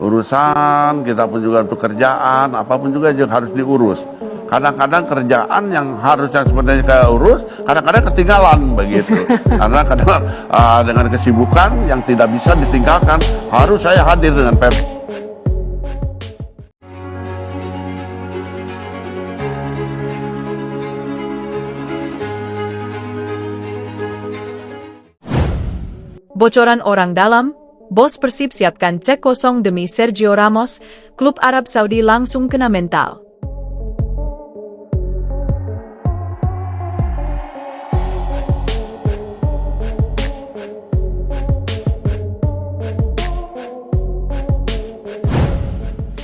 urusan, kita pun juga untuk kerjaan, apapun juga yang harus diurus. Kadang-kadang kerjaan yang harusnya sebenarnya keurus, kadang-kadang ketinggalan begitu. Karena kadang dengan kesibukan yang tidak bisa ditinggalkan, harus saya hadir dengan pers. Bocoran orang dalam, bos Persib siapkan cek kosong demi Sergio Ramos, klub Arab Saudi langsung kena mental.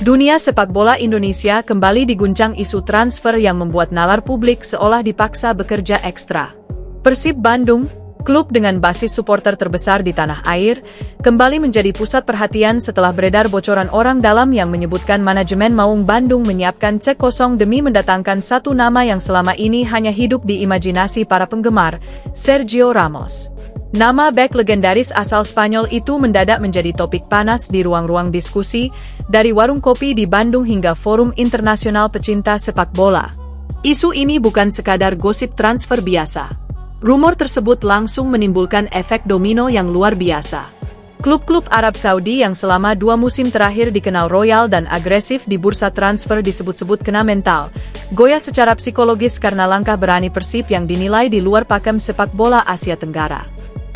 Dunia sepak bola Indonesia kembali diguncang isu transfer yang membuat nalar publik seolah dipaksa bekerja ekstra. Persib Bandung, klub dengan basis supporter terbesar di tanah air, kembali menjadi pusat perhatian setelah beredar bocoran orang dalam yang menyebutkan manajemen Maung Bandung menyiapkan cek kosong demi mendatangkan satu nama yang selama ini hanya hidup di imajinasi para penggemar, Sergio Ramos. Nama bek legendaris asal Spanyol itu mendadak menjadi topik panas di ruang-ruang diskusi, dari warung kopi di Bandung hingga forum internasional pecinta sepak bola. Isu ini bukan sekadar gosip transfer biasa. Rumor tersebut langsung menimbulkan efek domino yang luar biasa. Klub-klub Arab Saudi yang selama 2 musim terakhir dikenal royal dan agresif di bursa transfer disebut-sebut kena mental, goyah secara psikologis karena langkah berani Persib yang dinilai di luar pakem sepak bola Asia Tenggara.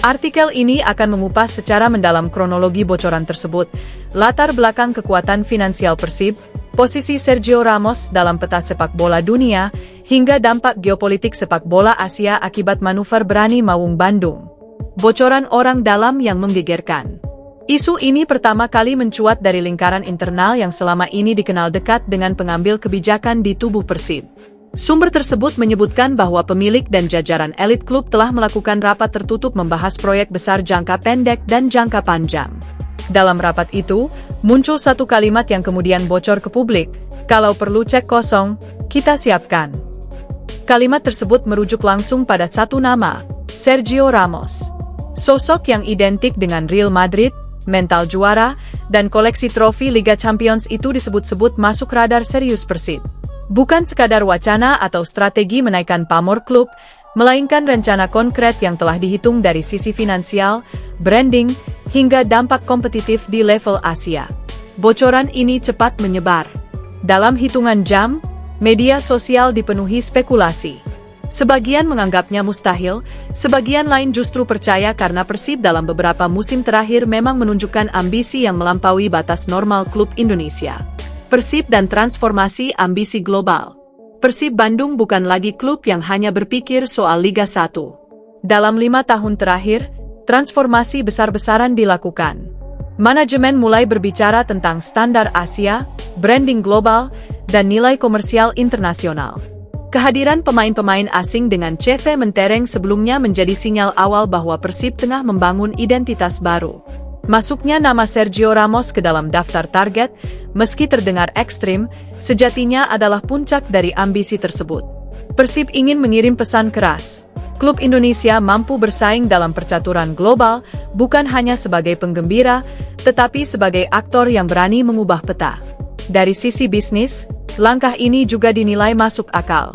Artikel ini akan mengupas secara mendalam kronologi bocoran tersebut, latar belakang kekuatan finansial Persib, posisi Sergio Ramos dalam peta sepak bola dunia, hingga dampak geopolitik sepak bola Asia akibat manuver berani Maung Bandung. Bocoran orang dalam yang menggegerkan. Isu ini pertama kali mencuat dari lingkaran internal yang selama ini dikenal dekat dengan pengambil kebijakan di tubuh Persib. Sumber tersebut menyebutkan bahwa pemilik dan jajaran elit klub telah melakukan rapat tertutup membahas proyek besar jangka pendek dan jangka panjang. Dalam rapat itu, muncul satu kalimat yang kemudian bocor ke publik, "Kalau perlu cek kosong, kita siapkan." Kalimat tersebut merujuk langsung pada satu nama, Sergio Ramos. Sosok yang identik dengan Real Madrid, mental juara, dan koleksi trofi Liga Champions itu disebut-sebut masuk radar serius Persib. Bukan sekadar wacana atau strategi menaikkan pamor klub, melainkan rencana konkret yang telah dihitung dari sisi finansial, branding, hingga dampak kompetitif di level Asia. Bocoran ini cepat menyebar. Dalam hitungan jam, media sosial dipenuhi spekulasi. Sebagian menganggapnya mustahil, sebagian lain justru percaya karena Persib dalam beberapa musim terakhir memang menunjukkan ambisi yang melampaui batas normal klub Indonesia. Persib dan transformasi ambisi global. Persib Bandung bukan lagi klub yang hanya berpikir soal Liga 1. Dalam 5 tahun terakhir, transformasi besar-besaran dilakukan. Manajemen mulai berbicara tentang standar Asia, branding global, dan nilai komersial internasional. Kehadiran pemain-pemain asing dengan CV mentereng sebelumnya menjadi sinyal awal bahwa Persib tengah membangun identitas baru. Masuknya nama Sergio Ramos ke dalam daftar target, meski terdengar ekstrim, sejatinya adalah puncak dari ambisi tersebut. Persib ingin mengirim pesan keras. Klub Indonesia mampu bersaing dalam percaturan global, bukan hanya sebagai penggembira, tetapi sebagai aktor yang berani mengubah peta. Dari sisi bisnis, langkah ini juga dinilai masuk akal.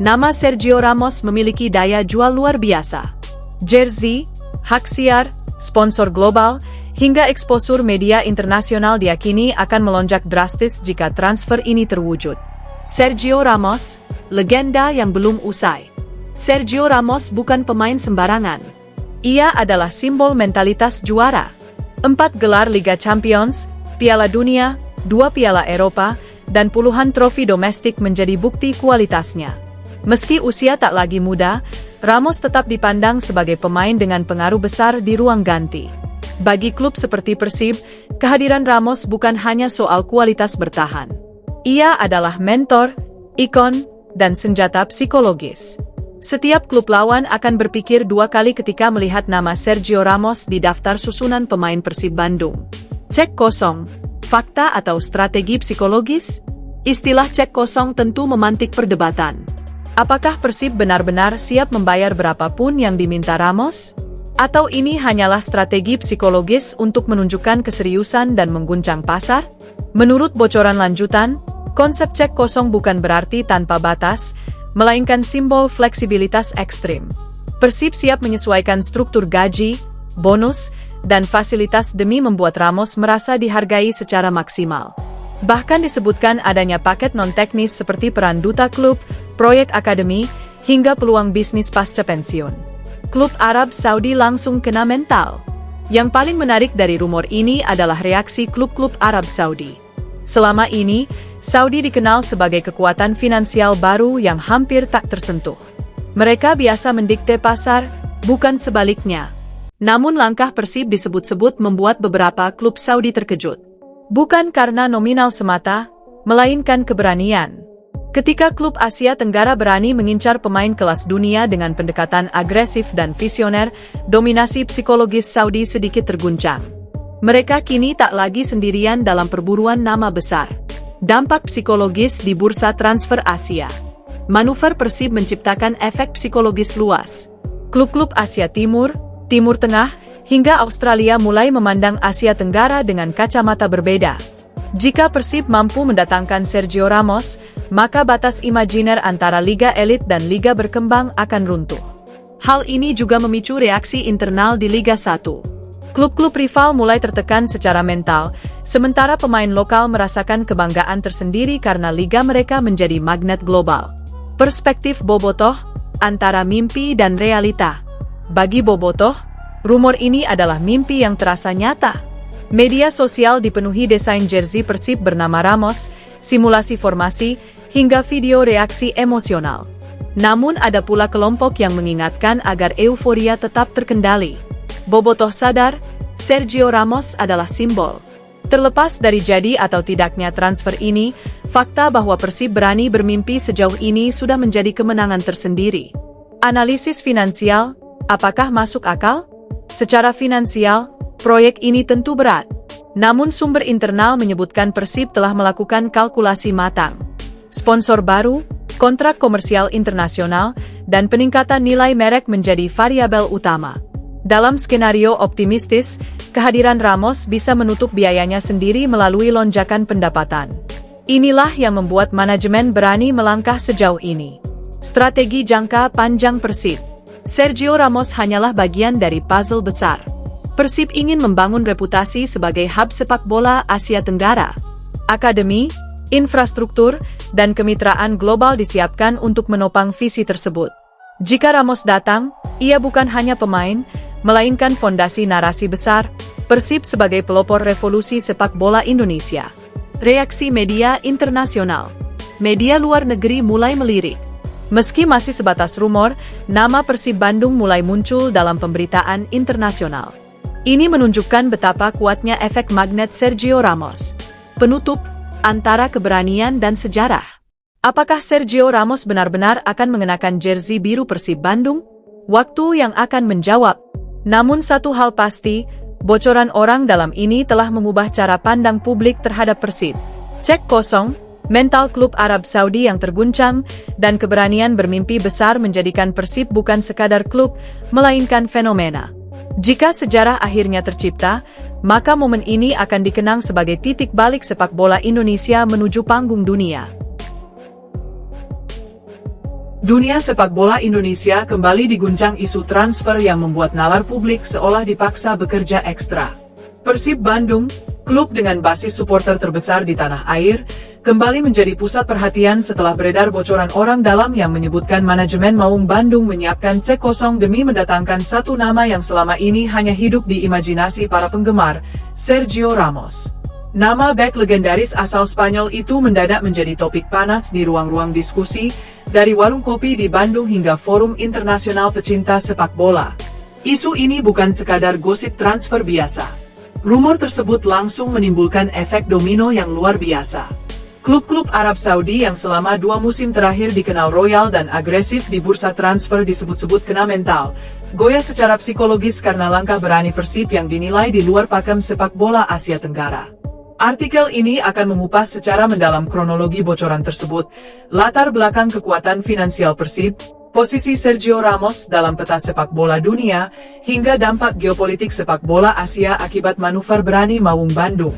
Nama Sergio Ramos memiliki daya jual luar biasa. Jersey, hak siar, sponsor global, hingga eksposur media internasional diyakini akan melonjak drastis jika transfer ini terwujud. Sergio Ramos, legenda yang belum usai. Sergio Ramos bukan pemain sembarangan. Ia adalah simbol mentalitas juara. 4 gelar Liga Champions, Piala Dunia, 2 Piala Eropa, dan puluhan trofi domestik menjadi bukti kualitasnya. Meski usia tak lagi muda, Ramos tetap dipandang sebagai pemain dengan pengaruh besar di ruang ganti. Bagi klub seperti Persib, kehadiran Ramos bukan hanya soal kualitas bertahan. Ia adalah mentor, ikon, dan senjata psikologis. Setiap klub lawan akan berpikir 2 kali ketika melihat nama Sergio Ramos di daftar susunan pemain Persib Bandung. Cek kosong, fakta atau strategi psikologis? Istilah cek kosong tentu memantik perdebatan. Apakah Persib benar-benar siap membayar berapapun yang diminta Ramos? Atau ini hanyalah strategi psikologis untuk menunjukkan keseriusan dan mengguncang pasar? Menurut bocoran lanjutan, konsep cek kosong bukan berarti tanpa batas, melainkan simbol fleksibilitas ekstrim. Persib siap menyesuaikan struktur gaji, bonus, dan fasilitas demi membuat Ramos merasa dihargai secara maksimal. Bahkan disebutkan adanya paket non-teknis seperti peran duta klub, proyek akademi, hingga peluang bisnis pasca pensiun. Klub Arab Saudi langsung kena mental. Yang paling menarik dari rumor ini adalah reaksi klub-klub Arab Saudi. Selama ini, Saudi dikenal sebagai kekuatan finansial baru yang hampir tak tersentuh. Mereka biasa mendikte pasar, bukan sebaliknya. Namun langkah Persib disebut-sebut membuat beberapa klub Saudi terkejut. Bukan karena nominal semata, melainkan keberanian. Ketika klub Asia Tenggara berani mengincar pemain kelas dunia dengan pendekatan agresif dan visioner, dominasi psikologis Saudi sedikit terguncang. Mereka kini tak lagi sendirian dalam perburuan nama besar. Dampak psikologis di bursa transfer Asia. Manuver Persib menciptakan efek psikologis luas. Klub-klub Asia Timur, Timur Tengah, hingga Australia mulai memandang Asia Tenggara dengan kacamata berbeda. Jika Persib mampu mendatangkan Sergio Ramos, maka batas imajiner antara liga elit dan liga berkembang akan runtuh. Hal ini juga memicu reaksi internal di Liga 1. Klub-klub rival mulai tertekan secara mental, sementara pemain lokal merasakan kebanggaan tersendiri karena liga mereka menjadi magnet global. Perspektif Bobotoh, antara mimpi dan realita. Bagi Bobotoh, rumor ini adalah mimpi yang terasa nyata. Media sosial dipenuhi desain jersey Persib bernama Ramos, simulasi formasi, hingga video reaksi emosional. Namun ada pula kelompok yang mengingatkan agar euforia tetap terkendali. Bobotoh sadar, Sergio Ramos adalah simbol. Terlepas dari jadi atau tidaknya transfer ini, fakta bahwa Persib berani bermimpi sejauh ini sudah menjadi kemenangan tersendiri. Analisis finansial, apakah masuk akal? Secara finansial, proyek ini tentu berat. Namun sumber internal menyebutkan Persib telah melakukan kalkulasi matang. Sponsor baru, kontrak komersial internasional, dan peningkatan nilai merek menjadi variabel utama. Dalam skenario optimistis, kehadiran Ramos bisa menutup biayanya sendiri melalui lonjakan pendapatan. Inilah yang membuat manajemen berani melangkah sejauh ini. Strategi jangka panjang Persib. Sergio Ramos hanyalah bagian dari puzzle besar. Persib ingin membangun reputasi sebagai hub sepak bola Asia Tenggara. Akademi, infrastruktur, dan kemitraan global disiapkan untuk menopang visi tersebut. Jika Ramos datang, ia bukan hanya pemain, melainkan fondasi narasi besar, Persib sebagai pelopor revolusi sepak bola Indonesia. Reaksi media internasional. Media luar negeri mulai melirik. Meski masih sebatas rumor, nama Persib Bandung mulai muncul dalam pemberitaan internasional. Ini menunjukkan betapa kuatnya efek magnet Sergio Ramos. Penutup, antara keberanian dan sejarah. Apakah Sergio Ramos benar-benar akan mengenakan jersey biru Persib Bandung? Waktu yang akan menjawab. Namun satu hal pasti, bocoran orang dalam ini telah mengubah cara pandang publik terhadap Persib. Cek kosong, mental klub Arab Saudi yang terguncang, dan keberanian bermimpi besar menjadikan Persib bukan sekadar klub, melainkan fenomena. Jika sejarah akhirnya tercipta, maka momen ini akan dikenang sebagai titik balik sepak bola Indonesia menuju panggung dunia. Dunia sepak bola Indonesia kembali diguncang isu transfer yang membuat nalar publik seolah dipaksa bekerja ekstra. Persib Bandung, klub dengan basis supporter terbesar di tanah air, kembali menjadi pusat perhatian setelah beredar bocoran orang dalam yang menyebutkan manajemen Maung Bandung menyiapkan cek kosong demi mendatangkan satu nama yang selama ini hanya hidup di imajinasi para penggemar, Sergio Ramos. Nama bek legendaris asal Spanyol itu mendadak menjadi topik panas di ruang-ruang diskusi, dari warung kopi di Bandung hingga forum internasional pecinta sepak bola. Isu ini bukan sekadar gosip transfer biasa. Rumor tersebut langsung menimbulkan efek domino yang luar biasa. Klub-klub Arab Saudi yang selama 2 musim terakhir dikenal royal dan agresif di bursa transfer disebut-sebut kena mental, goyah secara psikologis karena langkah berani Persib yang dinilai di luar pakem sepak bola Asia Tenggara. Artikel ini akan mengupas secara mendalam kronologi bocoran tersebut, latar belakang kekuatan finansial Persib, posisi Sergio Ramos dalam peta sepak bola dunia, hingga dampak geopolitik sepak bola Asia akibat manuver berani Maung Bandung.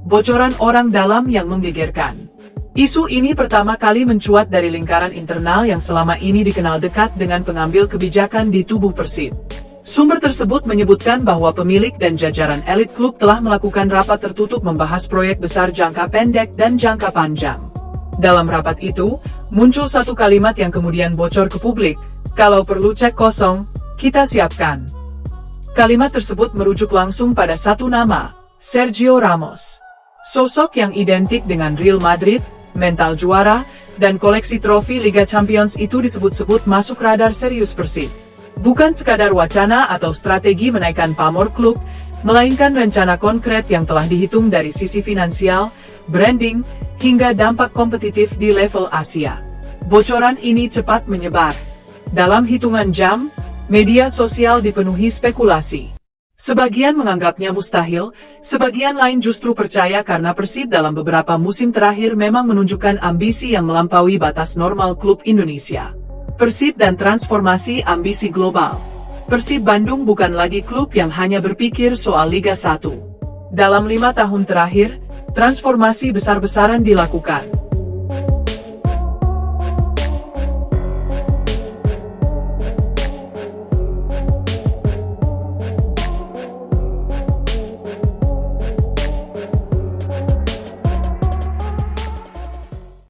Bocoran orang dalam yang menggegerkan. Isu ini pertama kali mencuat dari lingkaran internal yang selama ini dikenal dekat dengan pengambil kebijakan di tubuh Persib. Sumber tersebut menyebutkan bahwa pemilik dan jajaran elit klub telah melakukan rapat tertutup membahas proyek besar jangka pendek dan jangka panjang. Dalam rapat itu, muncul satu kalimat yang kemudian bocor ke publik, "Kalau perlu cek kosong, kita siapkan." Kalimat tersebut merujuk langsung pada satu nama, Sergio Ramos. Sosok yang identik dengan Real Madrid, mental juara, dan koleksi trofi Liga Champions itu disebut-sebut masuk radar serius Persib. Bukan sekadar wacana atau strategi menaikkan pamor klub, melainkan rencana konkret yang telah dihitung dari sisi finansial, branding, hingga dampak kompetitif di level Asia. Bocoran ini cepat menyebar. Dalam hitungan jam, media sosial dipenuhi spekulasi. Sebagian menganggapnya mustahil, sebagian lain justru percaya karena Persib dalam beberapa musim terakhir memang menunjukkan ambisi yang melampaui batas normal klub Indonesia. Persib dan transformasi ambisi global. Persib Bandung bukan lagi klub yang hanya berpikir soal Liga 1. Dalam 5 tahun terakhir, transformasi besar-besaran dilakukan.